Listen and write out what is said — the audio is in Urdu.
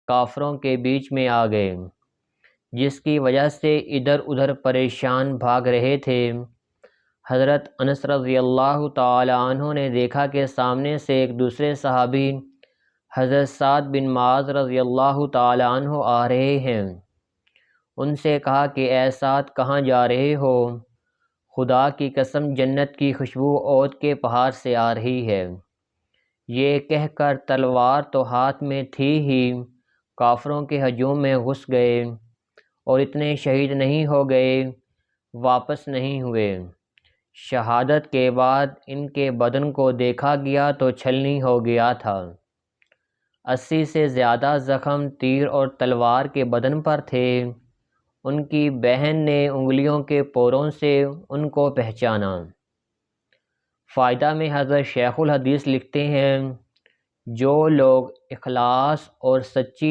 کافروں کے بیچ میں آ گئے، جس کی وجہ سے ادھر ادھر پریشان بھاگ رہے تھے۔ حضرت انس رضی اللہ تعالی عنہ نے دیکھا کہ سامنے سے ایک دوسرے صحابی حضرت سعد بن معاذ رضی اللہ تعالی عنہ آ رہے ہیں۔ ان سے کہا کہ اے سعد، کہاں جا رہے ہو؟ خدا کی قسم، جنت کی خوشبو عود کے پہاڑ سے آ رہی ہے۔ یہ کہہ کر تلوار تو ہاتھ میں تھی ہی، کافروں کے ہجوم میں گھس گئے اور اتنے شہید نہیں ہو گئے، واپس نہیں ہوئے۔ شہادت کے بعد ان کے بدن کو دیکھا گیا تو چھلنی ہو گیا تھا۔ 80 سے زیادہ زخم تیر اور تلوار کے بدن پر تھے۔ ان کی بہن نے انگلیوں کے پوروں سے ان کو پہچانا۔ فائدہ میں حضرت شیخ الحدیث لکھتے ہیں، جو لوگ اخلاص اور سچی